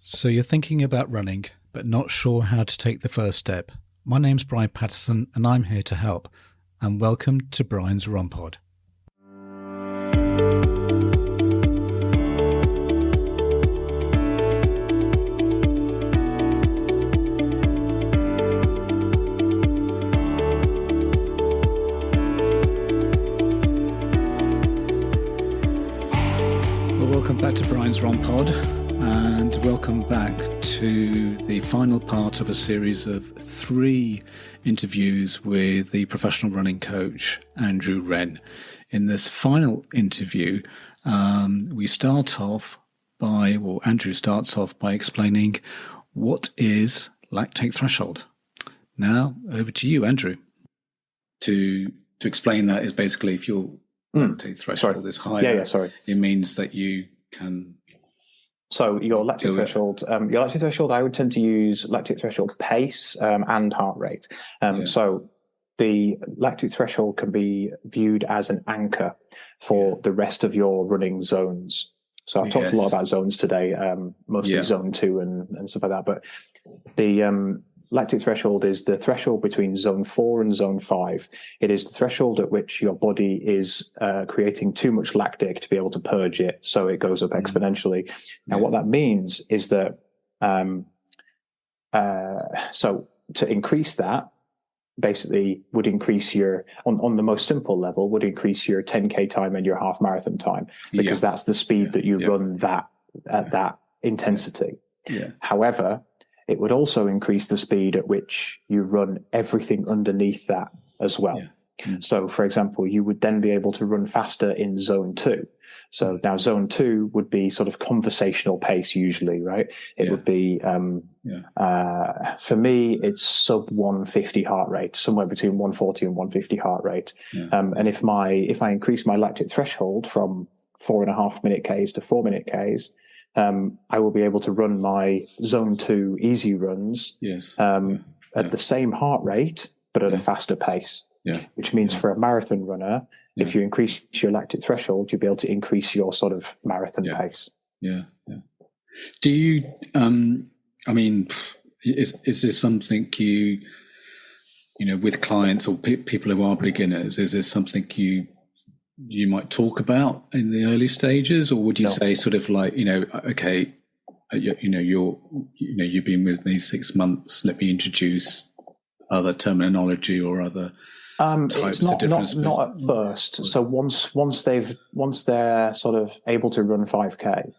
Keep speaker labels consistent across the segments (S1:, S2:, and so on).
S1: So you're thinking about running, but not sure how to take the first step. My name's Brian Patterson, and I'm here to help. And welcome to Brian's Run Pod. Welcome back to Brian's Run Pod, and welcome back to the final part of a series of 3 interviews with the professional running coach, Andrew Wren. In this final interview, Andrew starts off by explaining what is lactate threshold. Now, over to you, Andrew. To explain that is basically if your lactate threshold is higher, it means that you can.
S2: So your lactate threshold, I would tend to use lactate threshold pace and heart rate. So the lactate threshold can be viewed as an anchor for the rest of your running zones. So I've talked a lot about zones today, mostly zone 2 and stuff like that. But the lactate threshold is the threshold between zone 4 and zone 5. It is the threshold at which your body is creating too much lactic to be able to purge it, so it goes up exponentially. Now, what that means is that so to increase that, basically would increase your, on the most simple level, would increase your 10K time and your half marathon time, because that's the speed that you run that at that intensity. However, it would also increase the speed at which you run everything underneath that as well. So, for example, you would then be able to run faster in zone 2. So now zone 2 would be sort of conversational pace usually, right? It would be, for me, it's sub 150 heart rate, somewhere between 140 and 150 heart rate. And if I increase my lactate threshold from 4.5 minute Ks to 4 minute Ks, I will be able to run my zone 2 easy runs at the same heart rate, but at a faster pace. Which means for a marathon runner, if you increase your lactate threshold, you'll be able to increase your sort of marathon pace.
S1: Do you, I mean, is this something you know, with clients or people who are beginners, is this something you might talk about in the early stages, or would you say sort of like, okay, you've been with me 6 months, let me introduce other terminology or other types of different.
S2: Not at first. So once they're sort of able to run 5K,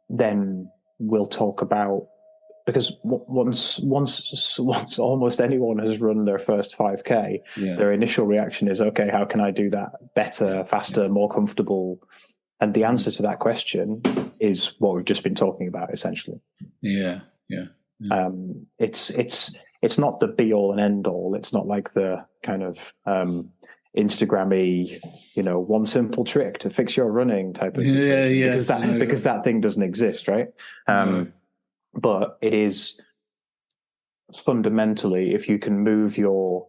S2: then we'll talk about, because once almost anyone has run their first 5K, their initial reaction is, okay, how can I do that better, faster, more comfortable? And the answer to that question is what we've just been talking about, essentially. It's not the be all and end all. It's not like the kind of Instagram-y, one simple trick to fix your running type of situation, because that thing doesn't exist, right? But it is fundamentally, if you can move your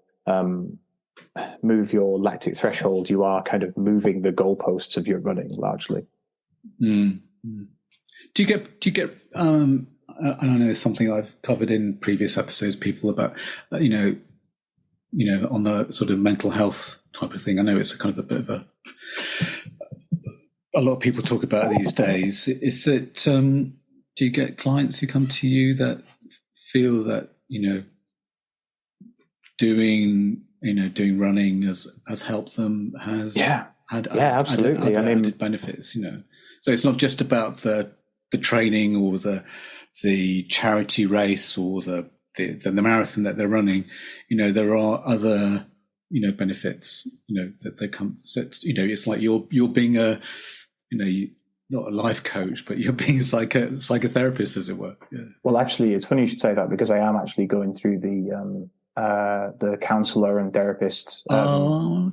S2: lactic threshold, you are kind of moving the goalposts of your running largely.
S1: Do you get? I don't know, something I've covered in previous episodes. People about on the sort of mental health type of thing. I know it's a kind of a bit of a lot of people talk about these days. Is it? Do you get clients who come to you that feel that doing running has helped them, has had
S2: absolutely
S1: added benefits? So it's not just about the training or the charity race or the marathon that they're running. There are other benefits that they come. So, it's like you're being a not a life coach, but you're being a psychotherapist, as it were.
S2: Well, actually, it's funny you should say that, because I am actually going through the counselor and therapist. I'm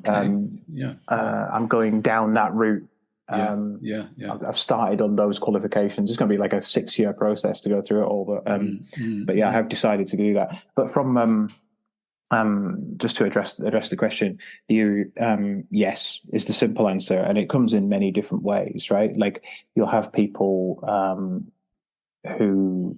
S2: going down that route. I've started on those qualifications. It's going to be like a 6-year process to go through it all, but I have decided to do that. But from just to address the question, yes is the simple answer, and it comes in many different ways, right? Like, you'll have people who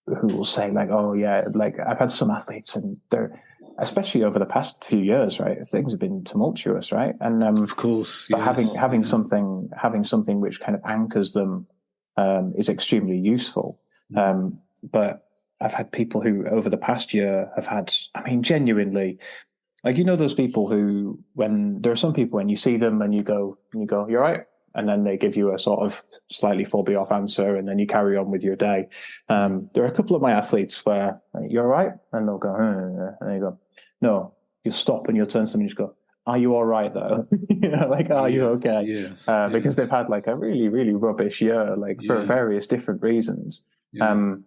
S2: will say like, oh yeah, like I've had some athletes and they're, especially over the past few years, right? Things have been tumultuous, right? And
S1: of course,
S2: but
S1: yes,
S2: having something which kind of anchors them is extremely useful. But I've had people who over the past year have had, I mean, genuinely, like, you know, those people who, when there are some people when you see them and you go, you're right. And then they give you a sort of slightly phobia off answer, and then you carry on with your day. There are a couple of my athletes where you're right, and they'll go, and you go, no, you'll stop and you'll turn to them and just go, are you all right though? You know, like, are you okay?
S1: Yes,
S2: because they've had like a really, really rubbish year, like for various different reasons. And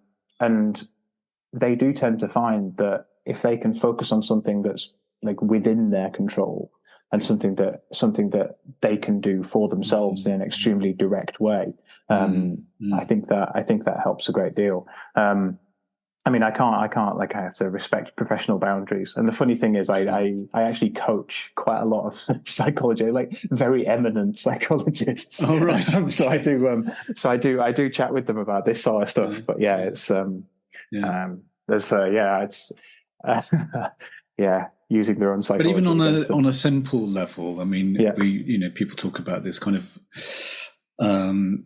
S2: they do tend to find that if they can focus on something that's like within their control, and something that they can do for themselves in an extremely direct way, I think that helps a great deal. I mean, I can't like, I have to respect professional boundaries. And the funny thing is, I actually coach quite a lot of psychology, like very eminent psychologists.
S1: Oh, right.
S2: So I do chat with them about this sort of stuff. But yeah, it's using their own psychology.
S1: But even on a simple level, I mean, people talk about this kind of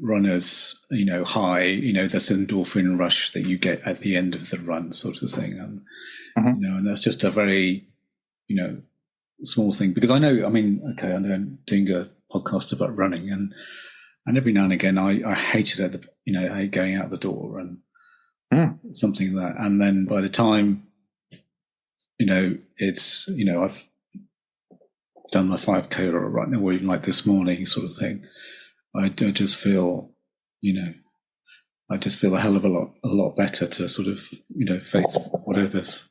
S1: runners, high, this endorphin rush that you get at the end of the run, sort of thing, and and that's just a very, small thing, because I know, I mean, okay, I'm doing a podcast about running, and every now and again, I hate it I hate going out the door and something like that, and then by the time, it's, I've done my 5K right now, or even like this morning, sort of thing. I just feel, I just feel a hell of a lot better to sort of, face whatever's,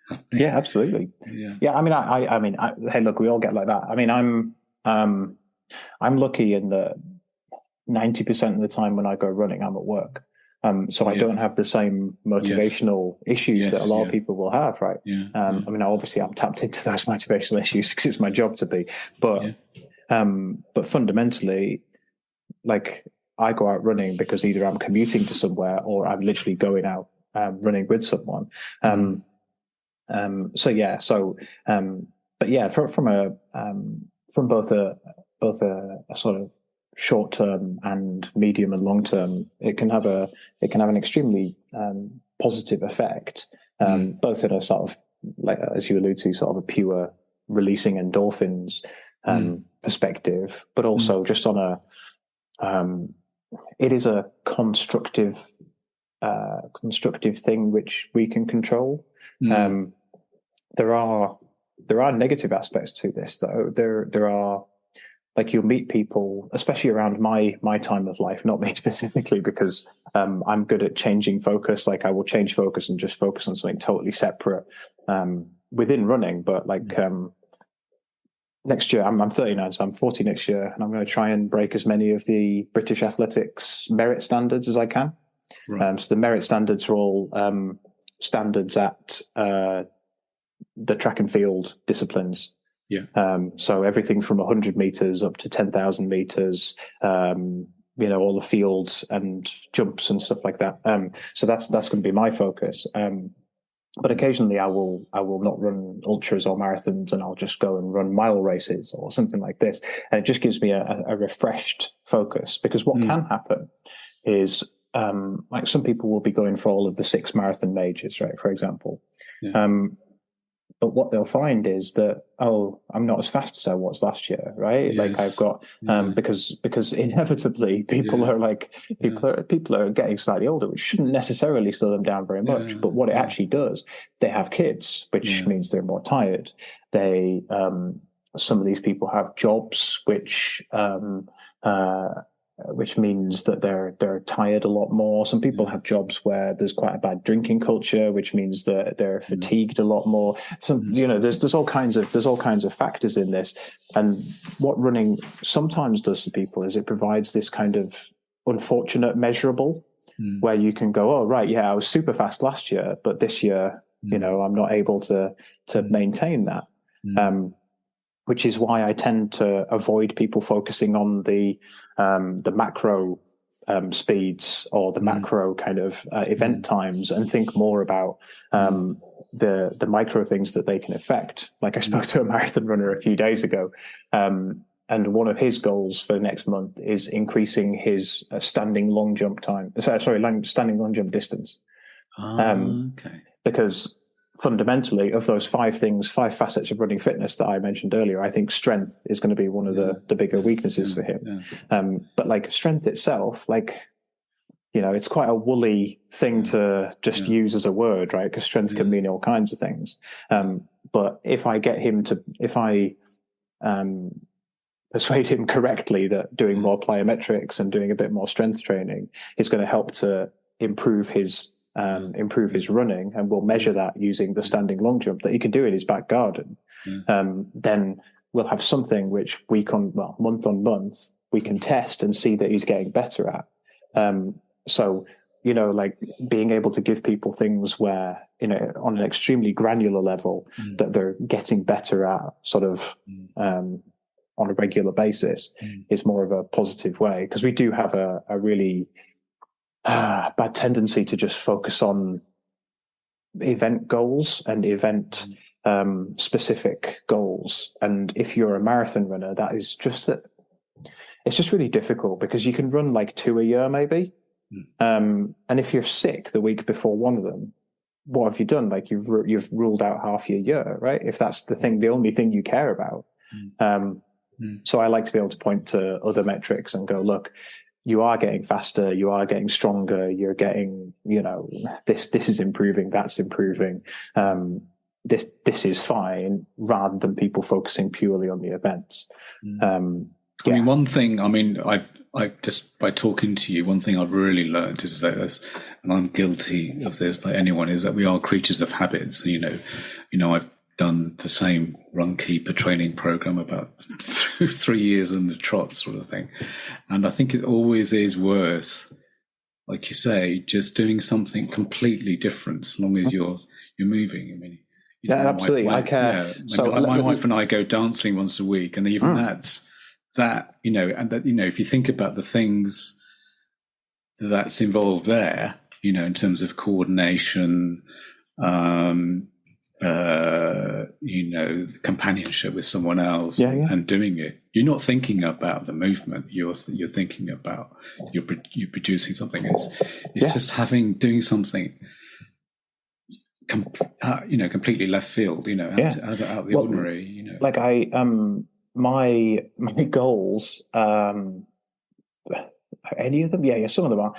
S1: happening.
S2: Yeah, absolutely. Yeah. I mean, hey, look, we all get like that. I mean, I'm lucky in that 90% of the time when I go running, I'm at work. So I don't have the same motivational issues that a lot of people will have, right? I mean, obviously I'm tapped into those motivational issues because it's my job to be, but fundamentally, like, I go out running because either I'm commuting to somewhere or I'm literally going out running with someone. From both a sort of short term and medium and long term, it can have an extremely positive effect, both in a sort of, like, as you allude to, sort of a pure releasing endorphins perspective, but also just on a it is a constructive thing which we can control. There are negative aspects to this, though. There are, like, you'll meet people, especially around my time of life, not me specifically, because I'm good at changing focus. Like, I will change focus and just focus on something totally separate within running. But like next year, I'm 39, so I'm 40 next year, and I'm going to try and break as many of the British athletics merit standards as I can. Right. So the merit standards are all standards at the track and field disciplines. So everything from 100 meters up to 10,000 meters, all the fields and jumps and stuff like that. So that's going to be my focus. But occasionally I will not run ultras or marathons, and I'll just go and run mile races or something like this. And it just gives me a refreshed focus, because what can happen is, like, some people will be going for all of the 6 marathon majors, right, for example. But what they'll find is that, I'm not as fast as I was last year, right? Yes. Like, I've got because inevitably people are getting slightly older, which shouldn't necessarily slow them down very much. But what it actually does, they have kids, which means they're more tired. They some of these people have jobs which means that they're tired a lot more. Some people have jobs where there's quite a bad drinking culture, which means that they're fatigued a lot more. So, there's all kinds of factors in this. And what running sometimes does to people is it provides this kind of unfortunate measurable where you can go, oh, right, yeah, I was super fast last year, but this year, I'm not able to maintain that. Which is why I tend to avoid people focusing on the macro speeds or the macro kind of event times, and think more about the micro things that they can affect. Like I spoke to a marathon runner a few days ago, and one of his goals for the next month is increasing his standing long jump time. Standing long jump distance. Because fundamentally, of those 5 facets of running fitness that I mentioned earlier, I think strength is going to be one of the bigger weaknesses for him. But like strength itself, like, you know, it's quite a woolly thing to just use as a word, right? Because strength can mean all kinds of things. But if I persuade him correctly that doing more plyometrics and doing a bit more strength training is going to help to improve his running, and we'll measure that using the standing long jump that he can do in his back garden, then we'll have something which month on month, we can test and see that he's getting better at. So, you know, like being able to give people things where, you know, on an extremely granular level that they're getting better at sort of on a regular basis is more of a positive way, because we do have a really bad tendency to just focus on event goals and event specific goals. And if you're a marathon runner, that is just it's just really difficult, because you can run like 2 a year maybe, and if you're sick the week before one of them, what have you done? Like you've ruled out half your year, right? If that's the only thing you care about. So I like to be able to point to other metrics and go, look, you are getting faster, you are getting stronger, you're getting, you know, this is improving, that's improving, this is fine, rather than people focusing purely on the events.
S1: I mean, one thing, I just by talking to you, one thing I've really learned is that, and I'm guilty of this like anyone, is that we are creatures of habits. You know, I've done the same run keeper training program about 3 years in the trot sort of thing, and I think it always is worth, like you say, just doing something completely different as long as you're moving. I mean,
S2: absolutely. I care.
S1: My wife and I go dancing once a week, and even that, you know, and that, you know, if you think about the things that's involved there, you know, in terms of coordination, you know, companionship with someone else, and doing it, you're not thinking about the movement. You're thinking about you're producing something. It's just doing something, you know, completely left field. You know, out of the ordinary. You know,
S2: like my goals. Any of them? Yeah, some of them are.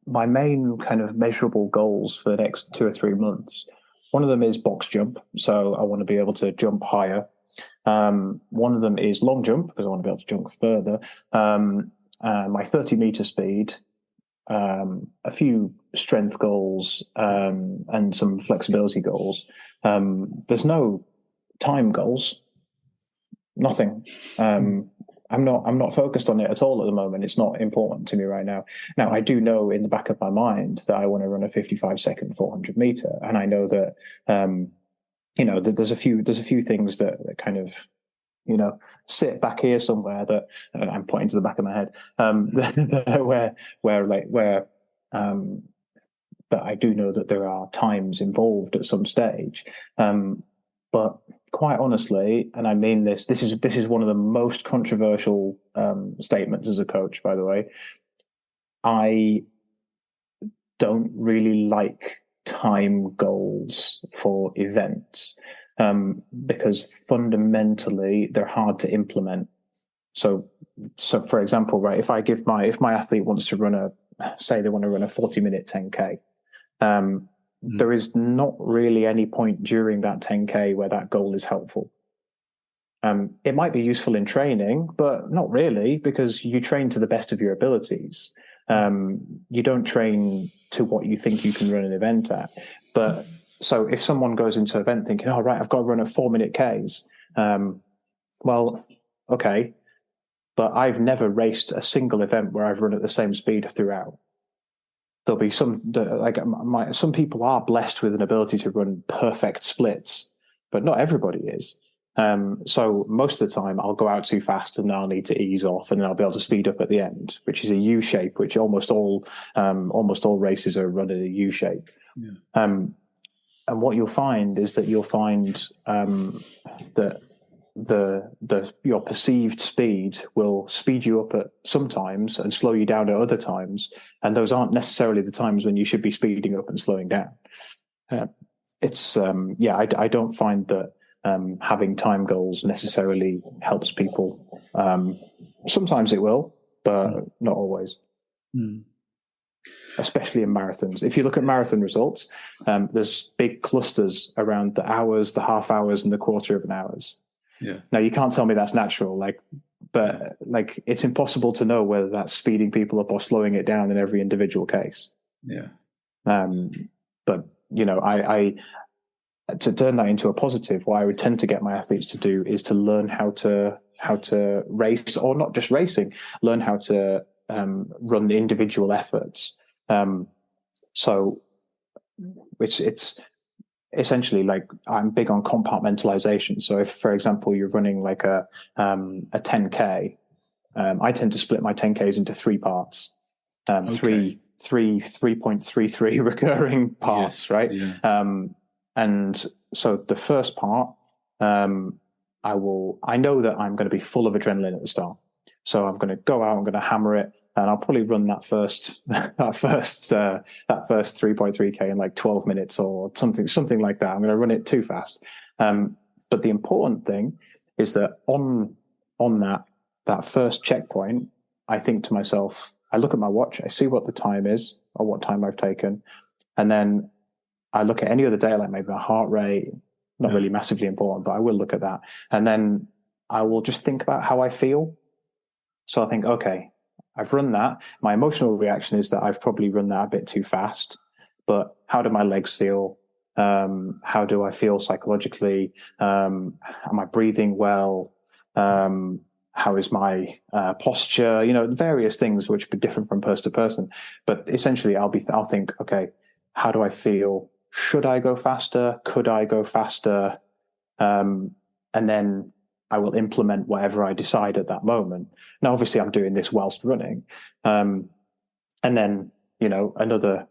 S2: My main kind of measurable goals for the next 2 or 3 months, one of them is box jump. So I want to be able to jump higher. One of them is long jump, because I want to be able to jump further. My 30-meter speed, a few strength goals, and some flexibility goals. There's no time goals, nothing. I'm not focused on it at all at the moment. It's not important to me right now. Now, I do know in the back of my mind that I want to run a 55-second 400 meter, and I know that you know, that there's a few things that kind of, you know, sit back here somewhere that I'm pointing to the back of my head, where that I do know that there are times involved at some stage, but quite honestly, and I mean this is one of the most controversial statements as a coach, by the way, I don't really like time goals for events, because fundamentally they're hard to implement. So for example, right, if my athlete wants to run say they want to run a 40-minute 10K, there is not really any point during that 10K where that goal is helpful. It might be useful in training, but not really, because you train to the best of your abilities. You don't train to what you think you can run an event at. But so if someone goes into an event thinking, oh, right, I've got to run a 4-minute Ks. Well, okay, but I've never raced a single event where I've run at the same speed throughout. There'll be some people are blessed with an ability to run perfect splits, but not everybody is. So most of the time I'll go out too fast and I'll need to ease off, and then I'll be able to speed up at the end, which is a U shape, which almost all races are run in a U shape.
S1: Yeah.
S2: And what you'll find is that that your perceived speed will speed you up at some times and slow you down at other times, and those aren't necessarily the times when you should be speeding up and slowing down. I don't find that having time goals necessarily helps people. Sometimes it will, but not always. Especially in marathons. If you look at marathon results, there's big clusters around the hours, the half hours, and the quarter of an hours.
S1: Yeah.
S2: Now you can't tell me that's natural, but it's impossible to know whether that's speeding people up or slowing it down in every individual case.
S1: Yeah.
S2: But I to turn that into a positive, what I would tend to get my athletes to do is to learn how to race, or not just racing, learn how to run the individual efforts. So it's essentially, like, I'm big on compartmentalization. So if, for example, you're running like a 10K, I tend to split my 10Ks into 3 parts, 3.33 recurring parts, yes, right? Yeah. And so the first part, I know that I'm going to be full of adrenaline at the start. So I'm going to go out, I'm going to hammer it, and I'll probably run that first 3.3K in like 12 minutes or something like that. I'm going to run it too fast. But the important thing is that on that first checkpoint, I think to myself, I look at my watch, I see what the time is or what time I've taken, and then I look at any other data, like maybe my heart rate, not really massively important, but I will look at that. And then I will just think about how I feel. So I think, okay, I've run that. My emotional reaction is that I've probably run that a bit too fast, but how do my legs feel? How do I feel psychologically? Am I breathing well? How is my posture? Various things which be different from person to person. But essentially, I'll think, okay, how do I feel? Should I go faster? Could I go faster? And then I will implement whatever I decide at that moment. Now, obviously, I'm doing this whilst running. And then, another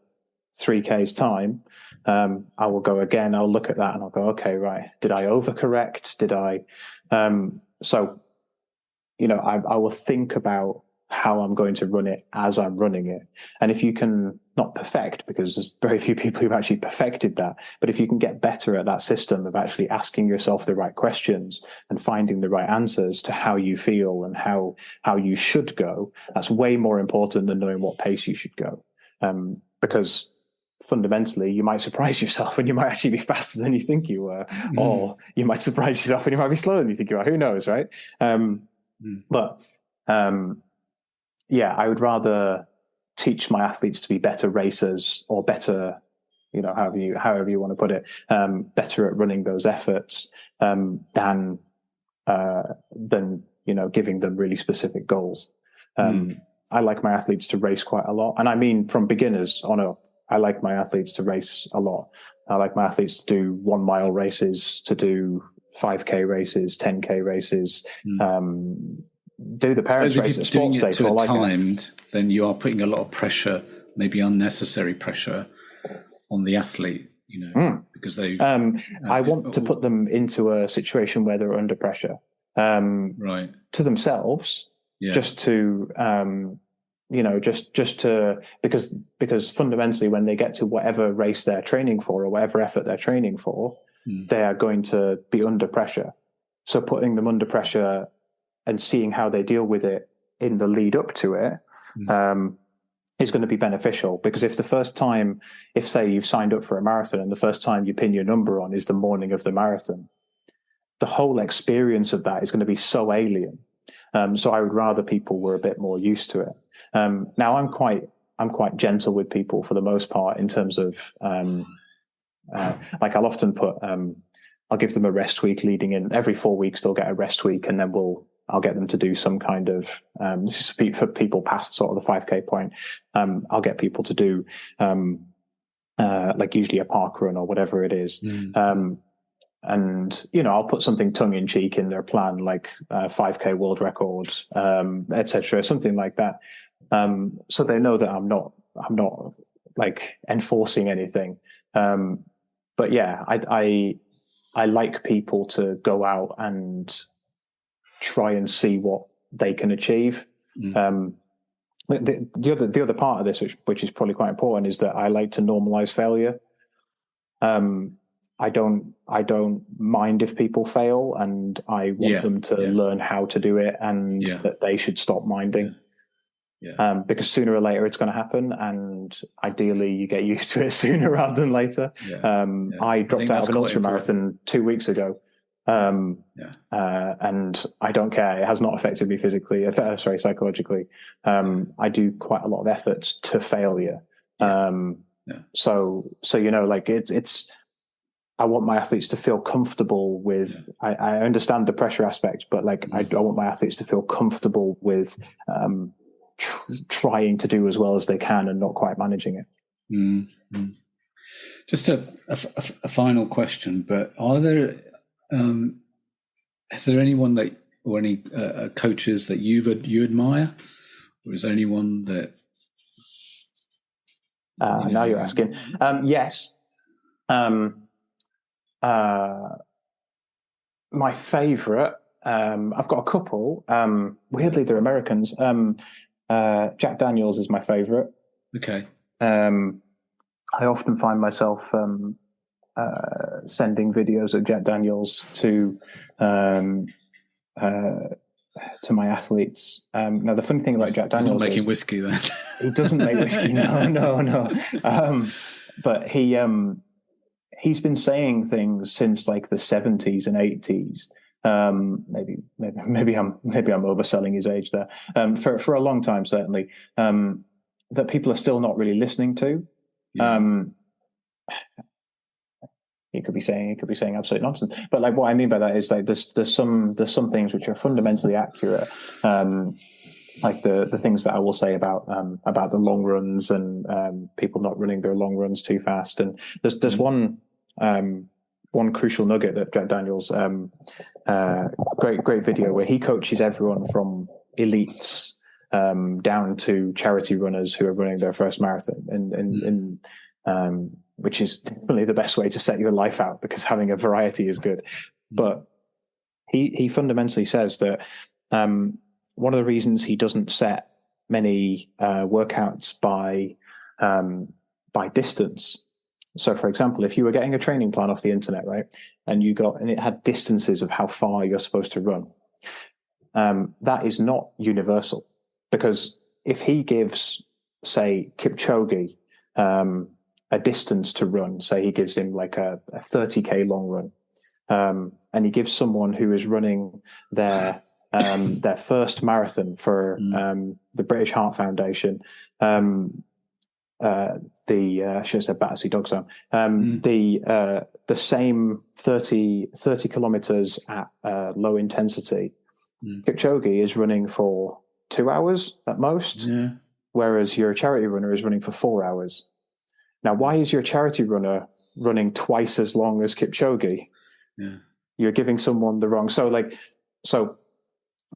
S2: 3K's time, I will go again. I'll look at that and I'll go, okay, right. Did I overcorrect? Did I? I will think about how I'm going to run it as I'm running it. And if you can not perfect, because there's very few people who've actually perfected that, but if you can get better at that system of actually asking yourself the right questions and finding the right answers to how you feel and how you should go, that's way more important than knowing what pace you should go. Because fundamentally, you might surprise yourself and you might actually be faster than you think you were, or you might surprise yourself and you might be slower than you think you are. Who knows, right? But I would rather teach my athletes to be better racers, or better, however you want to put it, better at running those efforts, than giving them really specific goals. I like my athletes to race quite a lot, and I mean from beginners on up. I like my athletes to race a lot. I like my athletes to do 1 mile races, to do 5K races, 10K races. Do the parents race at sports day for like
S1: timed, then you are putting a lot of pressure, maybe unnecessary pressure, on the athlete. Because they.
S2: I want to put them into a situation where they're under pressure,
S1: right,
S2: to themselves, just to. Because fundamentally, when they get to whatever race they're training for or whatever effort they're training for, they are going to be under pressure. So putting them under pressure and seeing how they deal with it in the lead up to it is going to be beneficial. Because if say you've signed up for a marathon and the first time you pin your number on is the morning of the marathon, the whole experience of that is going to be so alien. So I would rather people were a bit more used to it. Now I'm quite gentle with people for the most part in terms of like I'll often put I'll give them a rest week leading in. Every 4 weeks they'll get a rest week, and then I'll get them to do some kind of this is for people past sort of the 5K point. I'll get people to do like usually a park run or whatever it is. and I'll put something tongue in cheek in their plan, like 5K world records, etc., something like that. So they know that I'm not like enforcing anything. But yeah, I like people to go out and try and see what they can achieve. The other part of this, which is probably quite important, is that I like to normalize failure. I don't mind if people fail, and I want them to learn how to do it, and that they should stop minding. Because sooner or later it's going to happen, and ideally you get used to it sooner rather than later. I dropped out of an ultra marathon 2 weeks ago, and I don't care. It has not affected me psychologically. I do quite a lot of efforts to failure. So like it's. I want my athletes to feel comfortable with. I understand the pressure aspect, but like I want my athletes to feel comfortable with. Trying to do as well as they can and not quite managing it.
S1: Just a final question, but are there is there anyone that, or any coaches that you admire, or is there anyone that
S2: now you're asking? Yes. My favorite, I've got a couple. Weirdly, they're Americans. Jack Daniels is my favorite.
S1: Okay.
S2: I often find myself sending videos of Jack Daniels to my athletes. Now, the funny thing about Jack Daniels,
S1: he's not making whiskey then.
S2: He doesn't make whiskey. No. But he's been saying things since like the 70s and 80s. Maybe I'm overselling his age there. For a long time, certainly, that people are still not really listening to. He could be saying absolute nonsense. But like what I mean by that is like there's some things which are fundamentally accurate. Like the things that I will say about the long runs and people not running their long runs too fast. And there's one crucial nugget that Jack Daniels, great video where he coaches everyone from elites down to charity runners who are running their first marathon, and which is definitely the best way to set your life out, because having a variety is good. But he fundamentally says that one of the reasons he doesn't set many workouts by distance. So, for example, if you were getting a training plan off the internet, right, and it had distances of how far you're supposed to run, that is not universal, because if he gives, say, Kipchoge a distance to run, say he gives him like a 30K long run, and he gives someone who is running their first marathon for the British Heart Foundation, I should have said Battersea Dog Zone, the same 30 kilometers at low intensity. Kipchoge is running for 2 hours at most, whereas your charity runner is running for 4 hours. Now, why is your charity runner running twice as long as Kipchoge? You're giving someone the wrong. So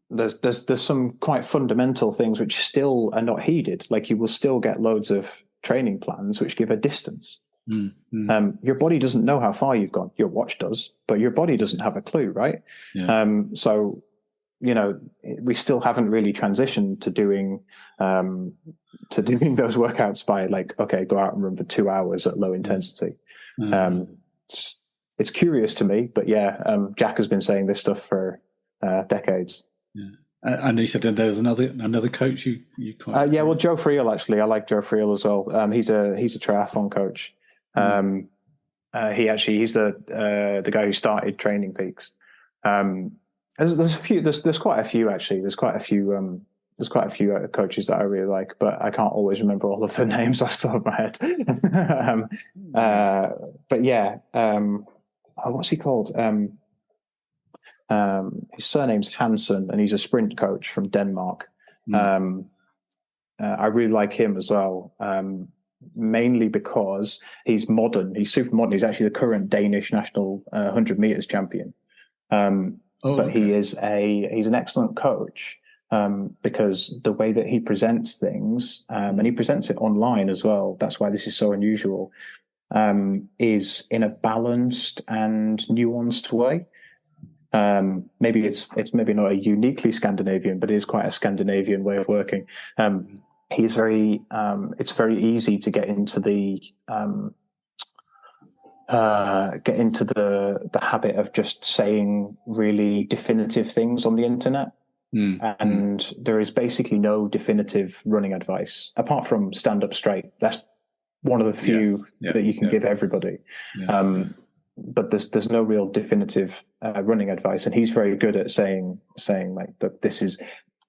S2: there's some quite fundamental things which still are not heeded. Like you will still get loads of training plans which give a distance. Your body doesn't know how far you've gone. Your watch does, but your body doesn't have a clue, right? So we still haven't really transitioned to doing those workouts by like, okay, go out and run for 2 hours at low intensity. It's curious to me, but Jack has been saying this stuff for decades.
S1: And he said there's another coach you quite
S2: well, Joe Friel, actually. I like Joe Friel as well. He's a triathlon coach. He's the guy who started Training Peaks. There's quite a few actually. There's quite a few coaches that I really like, but I can't always remember all of their names off the top of my head. But what's he called? His surname's Hansen, and he's a sprint coach from Denmark. I really like him as well. mainly because he's modern. He's super modern. He's actually the current Danish national 100 meters champion. But he's an excellent coach because the way that he presents things, and he presents it online as well. That's why this is so unusual. Is in a balanced and nuanced way. Maybe it's maybe not a uniquely Scandinavian, but it is quite a Scandinavian way of working. He's very. It's very easy to get into the habit of just saying really definitive things on the internet. And there is basically no definitive running advice apart from stand up straight. That's one of the few that you can give everybody. But there's no real definitive running advice, and he's very good at saying like, look, this is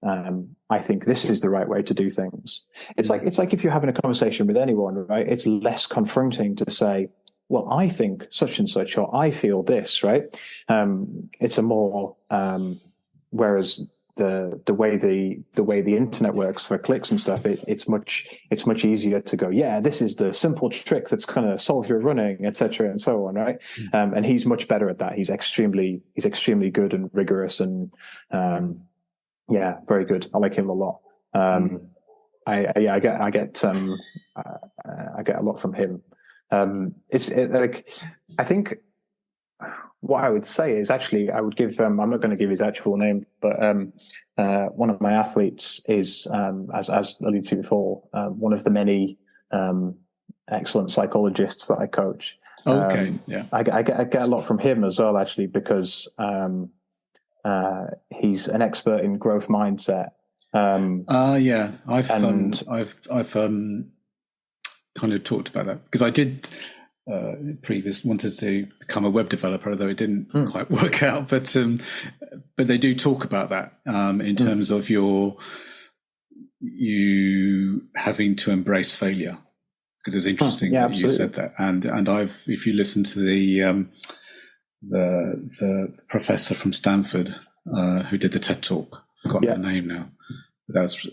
S2: I think this is the right way to do things. It's like if you're having a conversation with anyone, right? It's less confronting to say, well, I think such and such, or I feel this, right? It's a more whereas the way the internet works for clicks and stuff, it's much easier to go, yeah, this is the simple trick that's going to solve your running, etc., and so on, right? And he's much better at that. He's extremely good and rigorous, and very good. I like him a lot. I get a lot from him. I think what I would say is actually I would give. I'm not going to give his actual name, but one of my athletes is, as alluded to before, one of the many excellent psychologists that I coach.
S1: Okay, yeah.
S2: I get a lot from him as well, actually, because he's an expert in growth mindset. I've
S1: kind of talked about that because I did wanted to become a web developer, although it didn't quite work out. But they do talk about that in terms of you having to embrace failure, because it's interesting that you said that. And if you listen to the professor from Stanford who did the TED Talk, I've forgotten the name now. But that's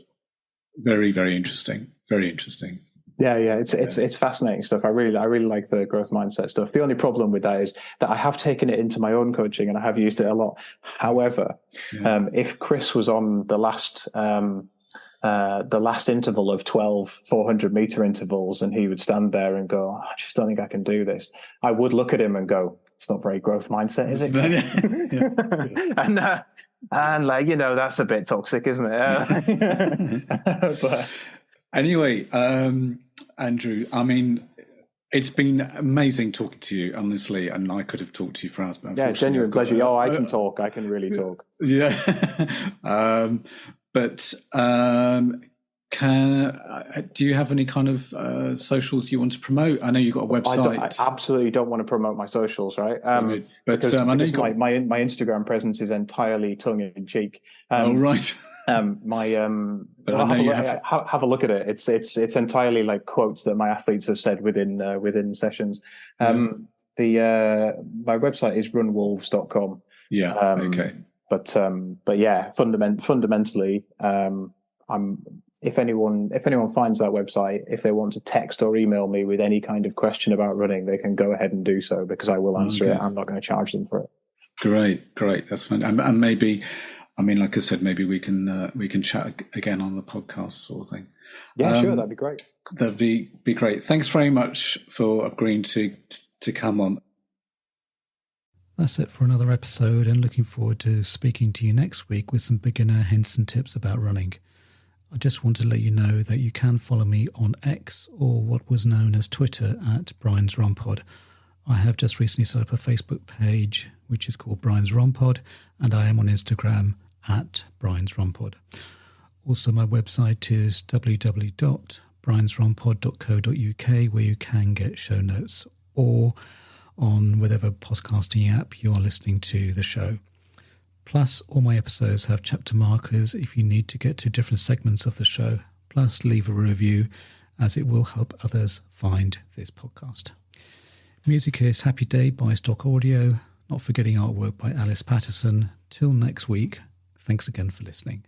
S1: very, very interesting. Very interesting.
S2: Yeah, it's fascinating stuff. I really like the growth mindset stuff. The only problem with that is that I have taken it into my own coaching and I have used it a lot. However, if Chris was on the last interval of 12 400-meter intervals and he would stand there and go, I just don't think I can do this, I would look at him and go, it's not very growth mindset, is it? And like, that's a bit toxic, isn't it?
S1: But anyway, Andrew, I mean, it's been amazing talking to you, honestly, and I could have talked to you for hours.
S2: Yeah, genuine pleasure. I can talk. I can really talk.
S1: Yeah. Do you have any kind of socials you want to promote? I know you've got a website.
S2: I absolutely don't want to promote my socials, right? Because my Instagram presence is entirely tongue in cheek.
S1: Right.
S2: Have a look at it. It's entirely like quotes that my athletes have said within sessions. My website is runwolves.com.
S1: Yeah. Okay.
S2: But yeah, fundamentally, if anyone finds that website, if they want to text or email me with any kind of question about running, they can go ahead and do so, because I will answer it. I'm not going to charge them for it.
S1: Great. That's fine. And maybe, I mean, like I said, maybe we can chat again on the podcast sort of thing.
S2: Yeah, sure. That'd be great.
S1: That'd be great. Thanks very much for agreeing to come on.
S3: That's it for another episode, and looking forward to speaking to you next week with some beginner hints and tips about running. I just want to let you know that you can follow me on X, or what was known as Twitter, at Brian's Run Pod. I have just recently set up a Facebook page which is called Brian's Run Pod, and I am on Instagram at Brian's Run Pod. Also, my website is www.briansrunpod.co.uk, where you can get show notes, or on whatever podcasting app you are listening to the show. Plus, all my episodes have chapter markers if you need to get to different segments of the show. Plus, leave a review, as it will help others find this podcast. Music is Happy Day by Stock Audio, not forgetting artwork by Alice Patterson. Till next week, thanks again for listening.